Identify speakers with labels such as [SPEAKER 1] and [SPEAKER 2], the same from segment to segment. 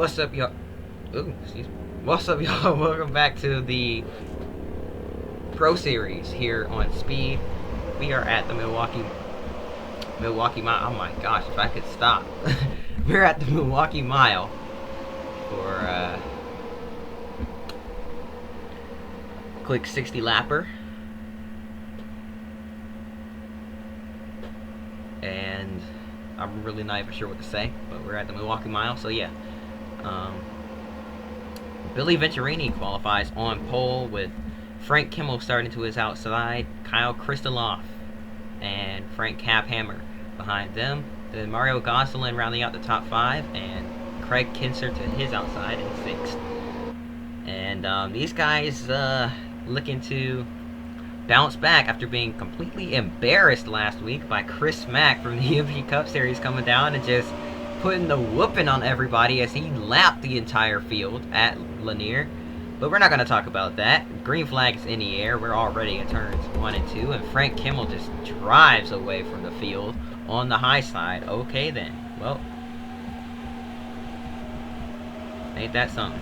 [SPEAKER 1] What's up, y'all? Ooh, excuse me. What's up, y'all? Welcome back to the Pro Series here on Speed. We are at the Milwaukee Mile. Oh my gosh, if I could stop. We're at the Milwaukee Mile for quick 60 lapper. And I'm really not even sure what to say, but we're at the Milwaukee Mile, so yeah. Billy Venturini qualifies on pole with Frank Kimmel starting to his outside, Kyle Kristaloff and Frank Caphammer behind them. Then Mario Gosselin rounding out the top 5, and Craig Kinser to his outside in 6th. And these guys looking to bounce back after being completely embarrassed last week by Chris Mack from the EMP Cup Series coming down and just putting the whooping on everybody as he lapped the entire field at Lanier. But we're not going to talk about that. Green flag is in the air. We're already in turns 1 and 2, and Frank Kimmel just drives away from the field on the high side. Okay then. Well, ain't that something?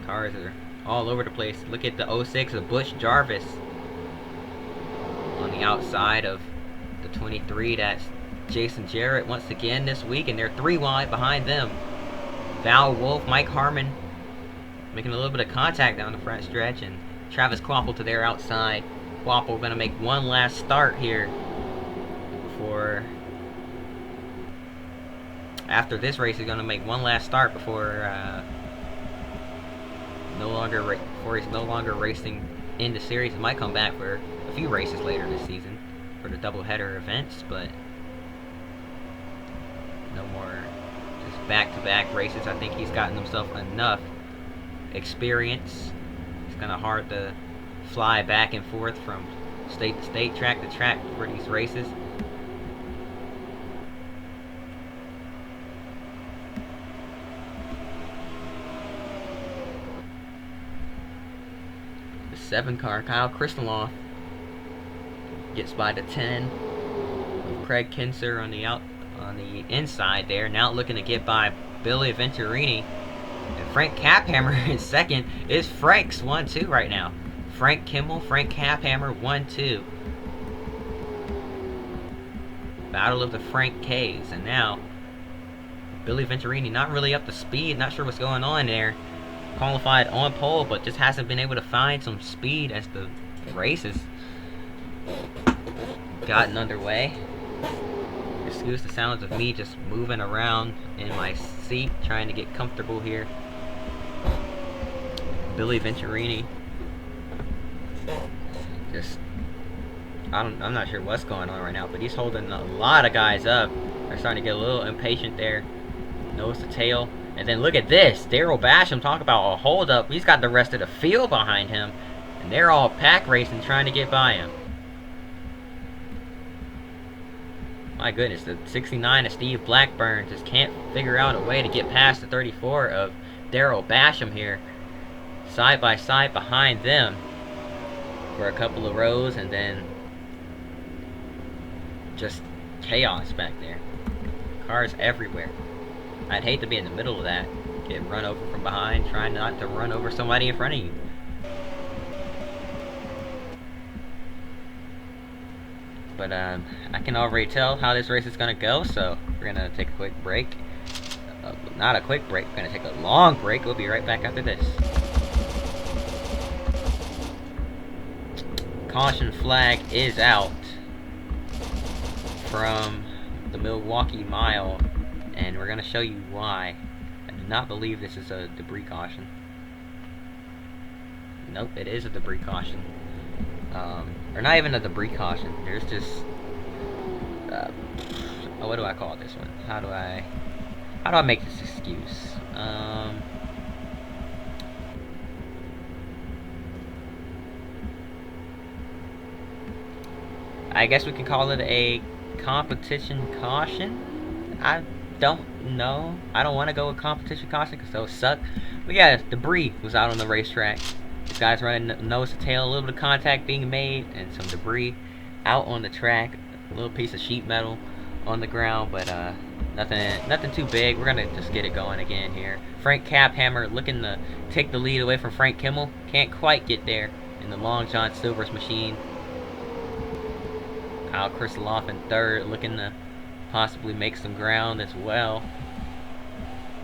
[SPEAKER 1] Cars are all over the place. Look at the 06 of Butch Jarvis on the outside of the 23. That's Jason Jarrett once again this week, and they're 3 wide behind them. Val Wolf, Mike Harmon making a little bit of contact down the front stretch, and Travis Quapple to their outside. Quapple going to make one last start here before, after this race, he's going to make one last start before he's no longer racing in the series. He might come back for a few races later this season for the doubleheader events, but no more just back-to-back races. I think he's gotten himself enough experience. It's kind of hard to fly back and forth from state to state, track to track for these races. The 7 car, Kyle Kristaloff, gets by the 10. Craig Kinser on the inside there, now looking to get by Billy Venturini. And Frank Caphammer in second. Is Frank's 1-2 right now. Frank Kimmel, Frank Caphammer 1-2. Battle of the Frank K's. And now Billy Venturini not really up to speed, not sure what's going on there. Qualified on pole, but just hasn't been able to find some speed as the race has gotten underway. Excuse the sounds of me just moving around in my seat, trying to get comfortable here. Billy Venturini, just, I'm not sure what's going on right now, but he's holding a lot of guys up. They're starting to get a little impatient there. Nose to tail. And then look at this. Daryl Basham, talk about a hold up. He's got the rest of the field behind him, and they're all pack racing trying to get by him. My goodness, the 69 of Steve Blackburn just can't figure out a way to get past the 34 of Daryl Basham here. Side by side behind them for a couple of rows, and then just chaos back there. Cars everywhere. I'd hate to be in the middle of that. Get run over from behind, trying not to run over somebody in front of you. But I can already tell how this race is going to go, so we're going to take a quick break. Not a quick break, we're going to take a long break. We'll be right back after this. Caution flag is out from the Milwaukee Mile, and we're going to show you why. I do not believe this is a debris caution. Nope, it is a debris caution. Or not even a debris caution. There's just what do I call this one? How do I make this excuse? I guess we can call it a competition caution. I don't know. I don't want to go with competition caution because those suck. But yeah, debris was out on the racetrack. These guys running nose to tail, a little bit of contact being made, and some debris out on the track. A little piece of sheet metal on the ground, but Nothing too big. We're gonna just get it going again here. Frank Caphammer looking to take the lead away from Frank Kimmel. Can't quite get there in the Long John Silver's machine. Kyle Kristoloff in third, looking to possibly make some ground as well.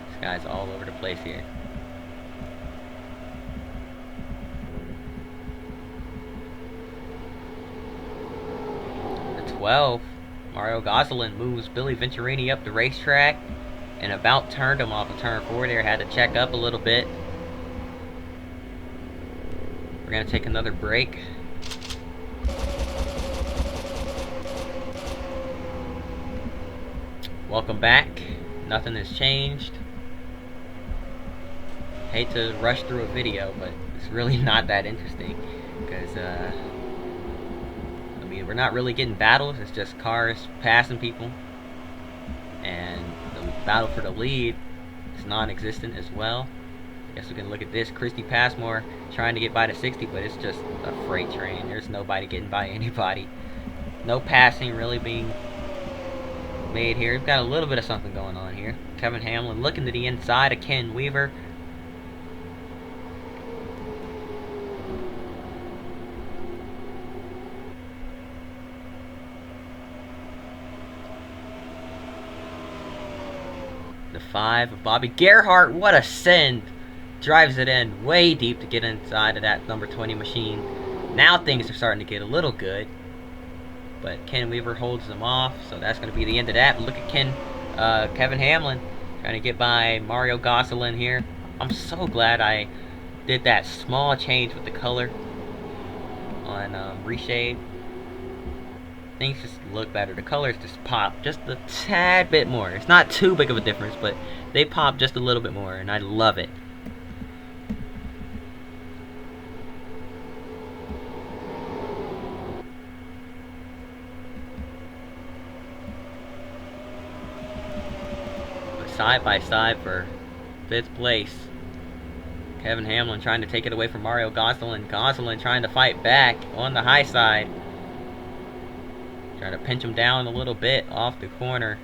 [SPEAKER 1] This guy's all over the place here. The 12, Mario Gosselin moves Billy Venturini up the racetrack and about turned him off of turn 4 there. Had to check up a little bit. We're going to take another break. Welcome back. Nothing has changed. Hate to rush through a video, but it's really not that interesting because I mean, we're not really getting battles. It's just cars passing people, and the battle for the lead is non-existent as well. Guess we can look at this. Christy Passmore trying to get by the 60, but it's just a freight train. There's nobody getting by anybody. No passing really being made here. We've got a little bit of something going on here. Kevin Hamlin looking to the inside of Ken Weaver. The 5 of Bobby Gerhart. What a send! Drives it in way deep to get inside of that number 20 machine. Now things are starting to get a little good. But Ken Weaver holds them off, so that's going to be the end of that. But look at Kevin Hamlin trying to get by Mario Gosselin here. I'm so glad I did that small change with the color on reshade. Things just look better. The colors just pop just a tad bit more. It's not too big of a difference, but they pop just a little bit more, and I love it. Side by side for 5th place. Kevin Hamlin trying to take it away from Mario Gosselin. Gosselin trying to fight back on the high side. Trying to pinch him down a little bit off the corner.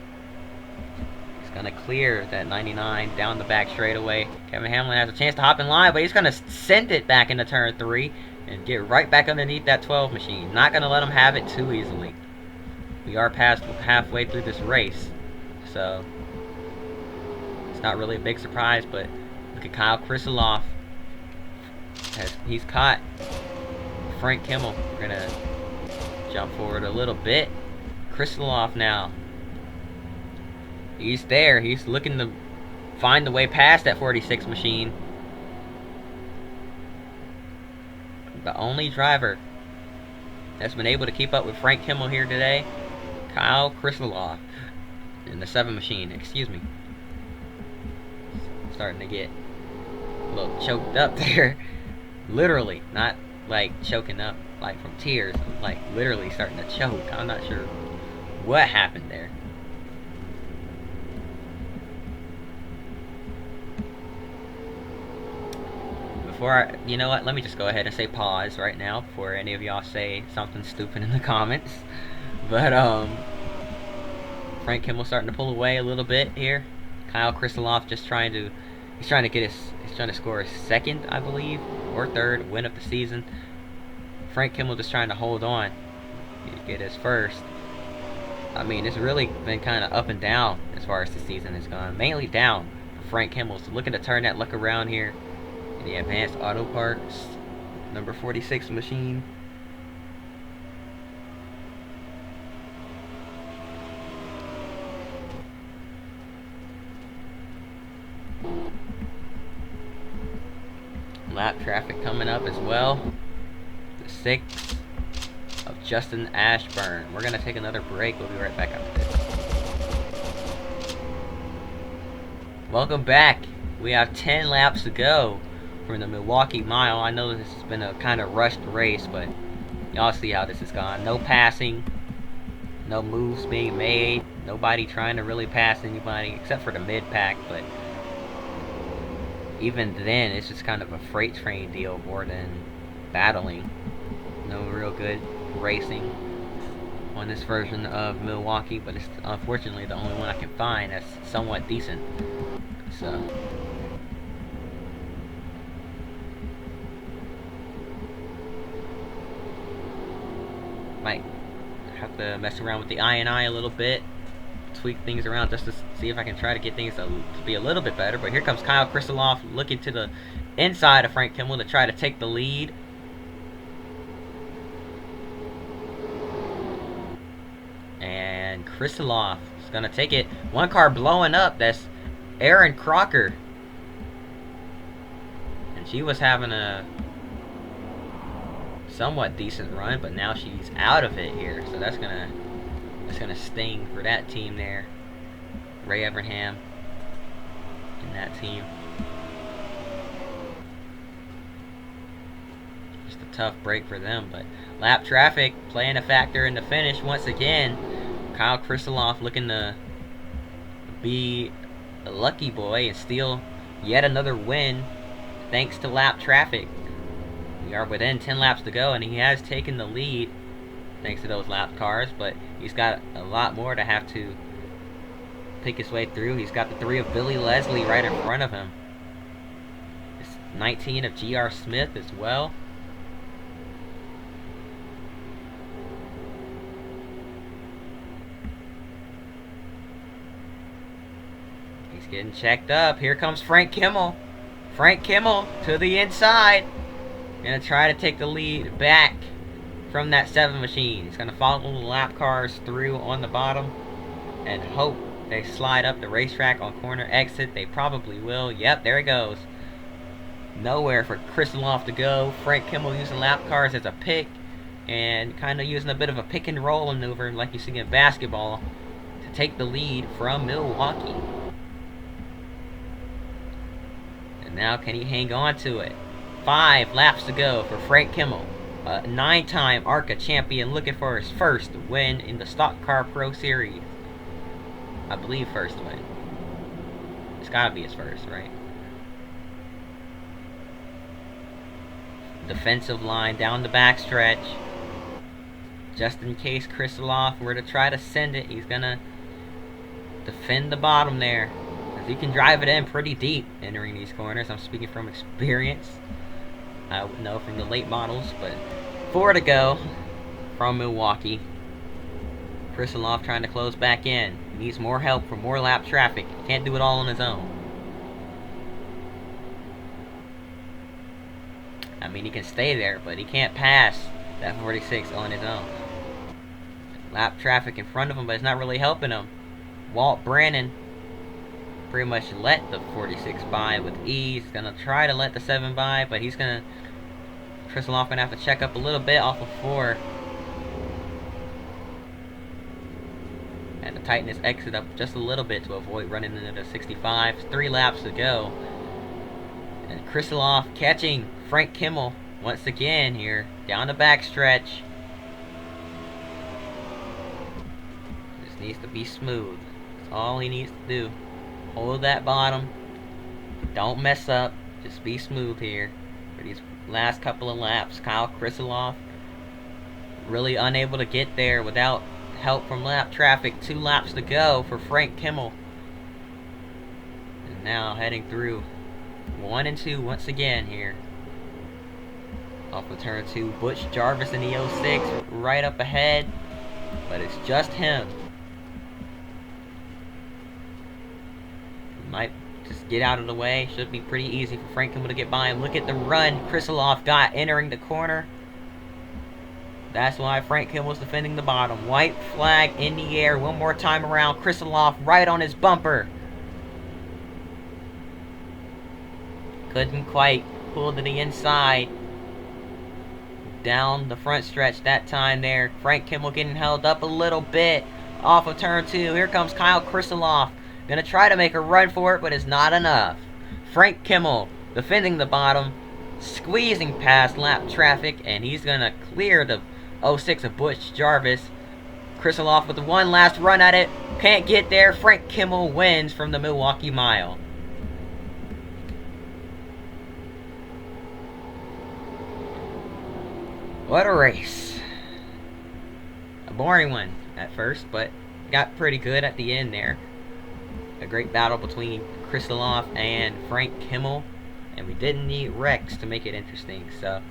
[SPEAKER 1] He's going to clear that 99 down the back straightaway. Kevin Hamlin has a chance to hop in line, but he's going to send it back into turn 3 and get right back underneath that 12 machine. Not going to let him have it too easily. We are past halfway through this race, so not really a big surprise. But look at Kyle Kristoloff. He's caught Frank Kimmel. We're going to jump forward a little bit. Kristoloff now. He's there. He's looking to find the way past that 46 machine. The only driver that's been able to keep up with Frank Kimmel here today, Kyle Kristoloff, in the 7 machine. Excuse me. Starting to get a little choked up there. Literally, not like choking up like from tears, like literally starting to choke. I'm not sure what happened there. Before you know what, let me just go ahead and say pause right now before any of y'all say something stupid in the comments. But Frank Kimmel starting to pull away a little bit here. Kyle Kristoloff just trying to score his 2nd, I believe, or 3rd win of the season. Frank Kimmel just trying to hold on to get his 1st. I mean, it's really been kind of up and down as far as the season has gone. Mainly down for Frank Kimmel. So looking to turn that luck around here in the Advanced Auto Parts number 46 machine. Lap traffic coming up as well. The 6 of Justin Ashburn. We're going to take another break. We'll be right back after this. Welcome back. We have 10 laps to go from the Milwaukee Mile. I know this has been a kind of rushed race, but y'all see how this has gone. No passing. No moves being made. Nobody trying to really pass anybody except for the mid-pack, but even then, it's just kind of a freight train deal more than battling. No real good racing on this version of Milwaukee, but it's unfortunately the only one I can find that's somewhat decent. So might have to mess around with the I a little bit, tweak things around just to see if I can try to get things to be a little bit better. But here comes Kyle Kristoloff looking to the inside of Frank Kimmel to try to take the lead. And Kristoloff is going to take it. One car blowing up. That's Erin Crocker. And she was having a somewhat decent run, but now she's out of it here. So that's gonna sting for that team there. Ray Evernham in that team. Just a tough break for them, but lap traffic playing a factor in the finish once again. Kyle Kristoloff looking to be a lucky boy and steal yet another win thanks to lap traffic. We are within 10 laps to go, and he has taken the lead thanks to those lap cars, but he's got a lot more to have to pick his way through. He's got the 3 of Billy Leslie right in front of him. It's 19 of G.R. Smith as well. He's getting checked up. Here comes Frank Kimmel. Frank Kimmel to the inside. Gonna try to take the lead back from that 7 machine. He's gonna follow the lap cars through on the bottom and hope they slide up the racetrack on corner exit. They probably will. Yep, there it goes. Nowhere for Kristoloff to go. Frank Kimmel using lap cars as a pick and kind of using a bit of a pick and roll maneuver like you see in basketball to take the lead from Milwaukee. And now can he hang on to it? 5 laps to go for Frank Kimmel, a 9-time ARCA champion looking for his first win in the Stock Car Pro Series. I believe first win. It's gotta be his first, right? Defensive line down the backstretch. Just in case Kristoloff were to try to send it, he's gonna defend the bottom there. As he can drive it in pretty deep entering these corners. I'm speaking from experience. I would know from the late models, but 4 to go from Milwaukee. Kristoloff trying to close back in. He needs more help from more lap traffic. He can't do it all on his own. I mean, he can stay there, but he can't pass that 46 on his own. Lap traffic in front of him, but it's not really helping him. Walt Brannon pretty much let the 46 by with ease. He's gonna try to let the 7 by, but Kristoloff gonna have to check up a little bit off of 4. And to tighten his exit up just a little bit to avoid running into the 65. 3 laps to go. And Kristoloff catching Frank Kimmel once again here down the backstretch. Just needs to be smooth. That's all he needs to do. Hold that bottom. Don't mess up. Just be smooth here for these last couple of laps. Kyle Kristoloff really unable to get there without help from lap traffic. 2 laps to go for Frank Kimmel. And now heading through 1 and 2 once again here. Off of turn 2, Butch Jarvis in the 06 right up ahead. But it's just him. Might just get out of the way. Should be pretty easy for Frank Kimmel to get by him. Look at the run Kristoloff got entering the corner. That's why Frank Kimmel's defending the bottom. White flag in the air. One more time around. Kristoloff right on his bumper. Couldn't quite pull to the inside. Down the front stretch that time there. Frank Kimmel getting held up a little bit off of turn 2. Here comes Kyle Kristoloff. Gonna try to make a run for it, but it's not enough. Frank Kimmel defending the bottom, squeezing past lap traffic, and he's gonna clear the 06 of Butch Jarvis. Kristoloff with one last run at it. Can't get there. Frank Kimmel wins from the Milwaukee Mile. What a race. a boring one at first, but got pretty good at the end there. A great battle between Kristaloff and Frank Kimmel, and we didn't need Rex to make it interesting. So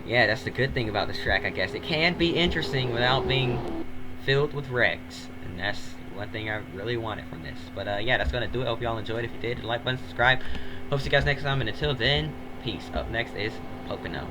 [SPEAKER 1] yeah, that's the good thing about this track, I guess. It can be interesting without being filled with Rex, and that's one thing I really wanted from this. But yeah, that's gonna do it. Hope y'all enjoyed. If you did, like button, subscribe. Hope to see you guys next time, and until then, peace. Up next is Pocono.